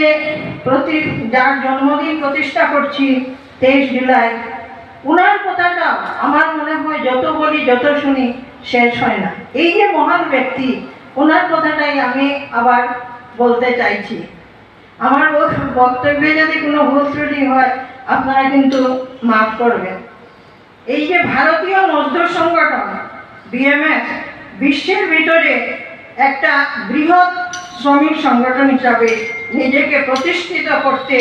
যে যার জন্মদিন প্রতিষ্ঠা করছি 23 জুলাই, উনার কথাটা আমার মনে হয় যত বলি যত শুনি শেষ হয় না। এই যে মহান ব্যক্তি, ওনার কথাটাই আমি আবার বলতে চাইছি। আমার বক্তব্যে যদি কোনো ভুল ত্রুটি হয় আপনারা কিন্তু মাফ করবেন। এই যে ভারতীয় মজদুর সংগঠন বিএমএস বিশ্বের ভিতরে একটা বৃহৎ শ্রমিক সংগঠন হিসাবে নিজেকে প্রতিষ্ঠিত করতে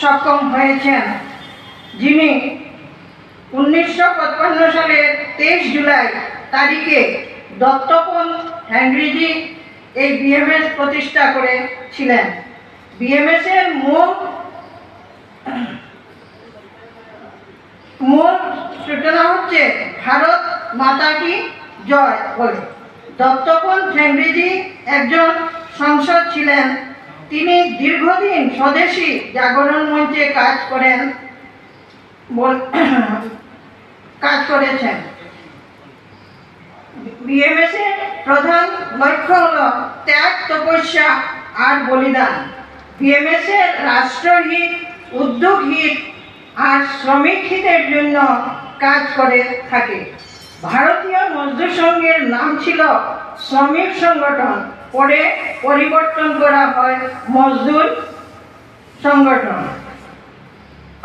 সক্ষম হয়েছেন, যিনি 1955 সালের 23 জুলাই তারিখে দত্তপন্ত হেনরিজি এই বিএমএস প্রতিষ্ঠা করেছিলেন। বিএমএস এর মূল সূচনা হচ্ছে ভারত মাতা কি জয় বলে। দত্তপন্ত হেনরিজি একজন সাংসদ ছিলেন। তিনি দীর্ঘদিন স্বদেশী জাগরণ মঞ্চে কাজ করেছেন। বিএমএস এর প্রধান লক্ষ্য হল ত্যাগ, তপস্যা আর বলিদান। বিএমএস এর রাষ্ট্রহিত, উদ্যোগ হিত আর শ্রমিক হিতের জন্য কাজ করে থাকে। ভারতীয় মজদুর সংঘের নাম ছিল শ্রমিক সংগঠন, পরে পরিবর্তন করা হয় মজদুর সংগঠন।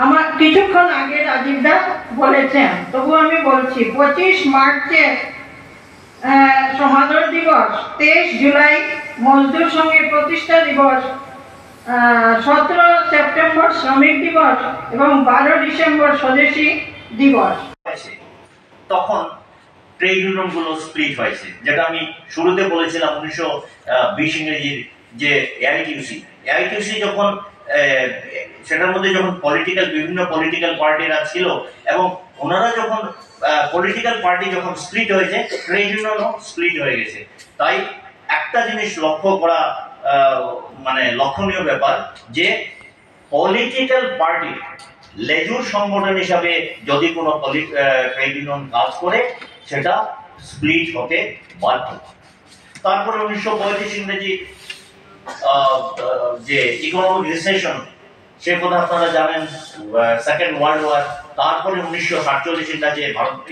আমার কিছুক্ষণ আগে রাজীব দা বলেছেন, তবু আমি বলছি 25 মার্চে সমাদর দিবস, 23 জুলাই মজদুর সংঘের প্রতিষ্ঠা দিবস, 17 সেপ্টেম্বর শ্রমিক দিবস এবং 12 ডিসেম্বর স্বদেশী দিবস। তখন ট্রেড ইউনিয়নগুলো স্প্লিট হয়েছে, যেটা আমি শুরুতে বলেছিলাম 1920 ইংরেজির যে এআইটিউসি যখন সেটার মধ্যে যখন বিভিন্ন পলিটিক্যাল পার্টিরা ছিল এবং ওনারা যখন পলিটিক্যাল পার্টি যখন স্প্লিট হয়েছে, ট্রেড ইউনিয়নও স্প্লিট হয়ে গেছে। তাই একটা জিনিস লক্ষ্য করা মানে লক্ষণীয় ব্যাপার যে পলিটিক্যাল পার্টি লেজুর সংগঠন হিসাবে যদি কোনো ট্রেড ইউনিয়ন কাজ করে সেটা স্প্লিট হতে বাধ্য। তারপরে 1935 ইংরেজি যে ইকোনমিক রিসেশন, সে কথা আপনারা জানেন, সেকেন্ড ওয়ার্ল্ড ওয়ার। তারপরে 1947 ইংরাজি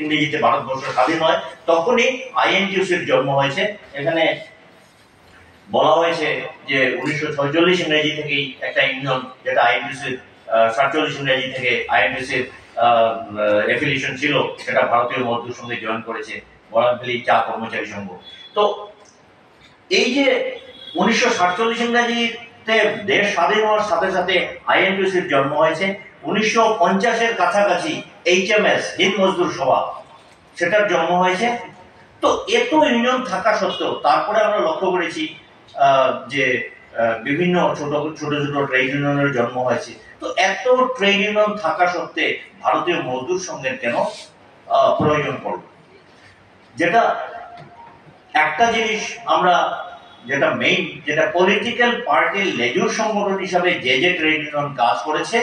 ইংরেজিতে ভারতবর্ষ স্বাধীন হয়, তখনই আইএনটিউসির জন্ম হয়েছে। এখানে বলা হয়েছে যে 1946 ইংরেজি থেকেই একটা ইউনিয়ন, যেটা আইএনটিউসির 47 ইংরেজি থেকে আইএনটিউসির এফিলিয়েশন ছিল, সেটা ভারতীয় মজদুর সঙ্গে জয়েন করেছে, বরাকভ্যালি চা কর্মচারী সংঘ। তো এই যে 1947 ইংরেজিতে দেশ স্বাধীন হওয়ার সাথে সাথে আইএনটিউসির জন্ম হয়েছে। 1950-এর কাছাকাছি এইচএমএস, হিন্দ মজদুর সভা, সেটার জন্ম হয়েছে। তো এত ইউনিয়ন থাকা সত্ত্বেও তারপরে আমরা লক্ষ্য করেছি যে বিভিন্ন ছোট ছোট ট্রেড ইউনিয়নের জন্ম হয়েছে। তো এত ট্রেড ইউনিয়ন থাকা সত্ত্বে ভারতীয় মজদুর সংঘের কেন প্রয়োজন পড়ল? যেটা একটা জিনিস আমরা যেটা মেইন, যেটা পলিটিক্যাল পার্টির লেজুর সংগঠন হিসাবে যে ট্রেড ইউনিয়ন কাজ করেছে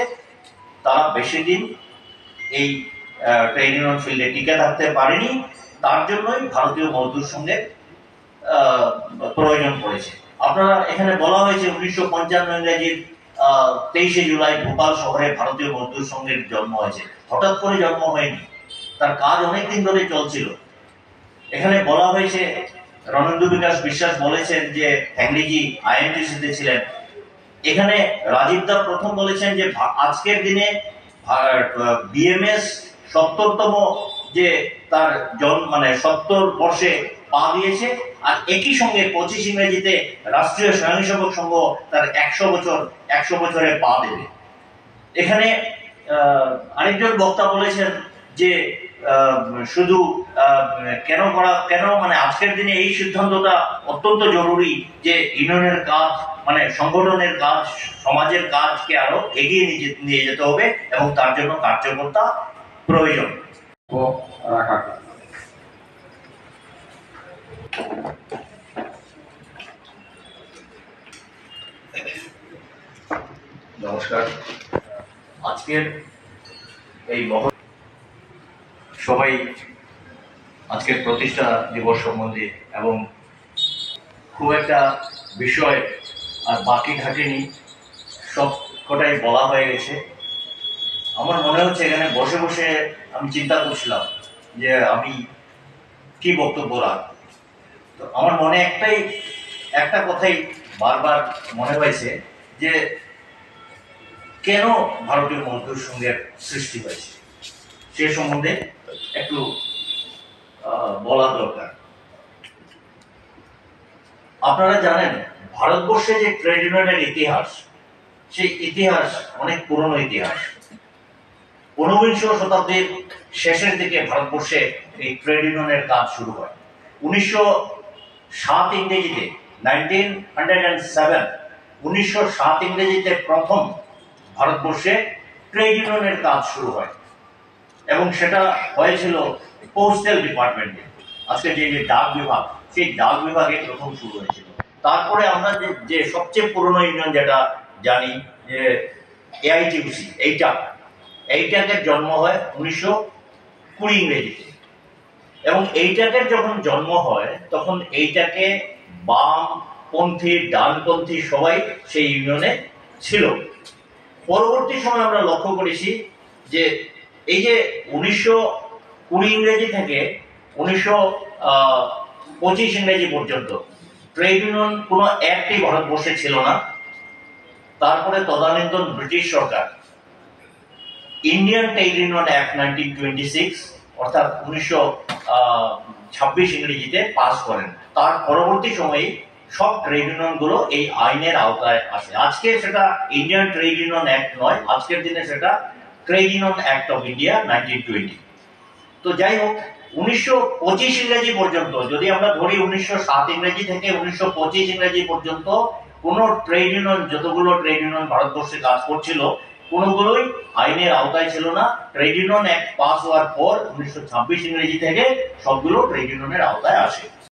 তারা বেশি দিন এই ট্রেড ইউনিয়ন ফিল্ডে টিকে থাকতে পারেনি। তার জন্যই ভারতীয় মজদুর সংঘের প্রয়োজন পড়েছে। আপনারা এখানে বলা হয়েছে 1955 ইংরেজির 23শে জুলাই ভোপাল শহরে ভারতীয় মজদুর সংঘের জন্ম হয়েছে। হঠাৎ করে জন্ম হয়নি, তার কাজ অনেকদিন ধরে চলছিল। এখানে বলা হয়েছে, রণেন্দু বিকাশ বিশ্বাস বলেছেন যে হেনরিজি আইএনটিউসিতে ছিলেন। এখানে রাজীব দা প্রথম বলেছেন যে আজকের দিনে বিএমএস 70তম যে তার মানে 70 বর্ষে পা দিয়েছে, আর একই সঙ্গে 25 ইংরেজিতে রাষ্ট্রীয় স্বয়ংসেবক সংঘ তার 100 বছরে পা দেবে। এখানে আরেকজন বক্তা বলেছেন যে শুধু কেন মানে আজকের দিনে এই সিদ্ধান্তটা অত্যন্ত জরুরি যে ইউনিয়নের কাজ মানে সংগঠনের কাজ, সমাজের কাজকে আরো এগিয়ে নিয়ে যেতে হবে এবং তার জন্য কার্যকর্তা প্রয়োজন। নমস্কার। আজকের এই সবাই আজকের প্রতিষ্ঠা দিবস সম্বন্ধে এবং খুব একটা বিষয় আর বাকি থাকেনি। সব কটাই বলা হয়ে গেছে। আমার মনে হচ্ছে এখানে বসে বসে আমি চিন্তা করছিলাম যে আমি কি বক্তব্য রাখব। তো আমার মনে একটা কথাই বারবার মনে হয়েছে যে কেন ভারতীয় মজদুর সংঘের সৃষ্টি হয়েছে সে সম্বন্ধে একটু বলা দরকার। আপনারা জানেন ভারতবর্ষে যে ট্রেড ইউনিয়নের ইতিহাস, সেই ইতিহাস অনেক পুরনো ইতিহাস। 19বিংশ শতাব্দীর শেষের দিকে ভারতবর্ষে এই ট্রেড ইউনিয়নের কাজ শুরু হয়। 1907 ইংরেজিতে 1907 ইংরেজিতে প্রথম ভারতবর্ষে ট্রেড ইউনিয়নের কাজ শুরু হয় এবং সেটা হয়েছিল পোস্টাল ডিপার্টমেন্টে, আজকে যে ডাক বিভাগ, সেই ডাক বিভাগে প্রথম শুরু হয়েছিল। তারপরে আমরা যে সবচেয়ে পুরনো ইউনিয়ন যেটা জানি যে এআইটিউসি, এইটাকের জন্ম হয় 1920 ইংরেজিতে এবং এইটাকের যখন জন্ম হয় তখন এইটাকে বামপন্থী ডানপন্থী সবাই সেই ইউনিয়নে ছিল। পরবর্তী সময় আমরা লক্ষ্য করেছি যে এই যে 1920 ইংরেজি থেকে 1925 ইংরেজি পর্যন্ত ট্রেড ইউনিয়ন কোনো একটি ভারতবর্ষে ছিল না। তারপরে তদানীন্তন ব্রিটিশ সরকার ইন্ডিয়ান ট্রেড ইউনিয়ন অ্যাক্ট 1926 অর্থাৎ 1926 ইংরেজিতে পাস করেন। তার পরবর্তী সময়ে সব ট্রেড ইউনিয়ন গুলো এই আইনের আওতায় আসে। আজকে সেটা ইন্ডিয়ান ট্রেড ইউনিয়ন অ্যাক্ট নয়, আজকের দিনে সেটা trade union act of India 1920। তো যাই হোক, 1925 ইংরেজি পর্যন্ত যদি আমরা ধরি 1907 ইংরেজি থেকে 1925 ইংরেজি পর্যন্ত কোন ট্রেড ইউনিয়ন, যতগুলো ট্রেড ইউনিয়ন ভারতবর্ষে কাজ করছিল কোনগুলোই আইনের আওতায় ছিল না। ট্রেড ইউনিয়ন অ্যাক্ট পাস হওয়ার পর 1926 ইংরেজি থেকে সবগুলো ট্রেড ইউনিয়নের আওতায় আসে।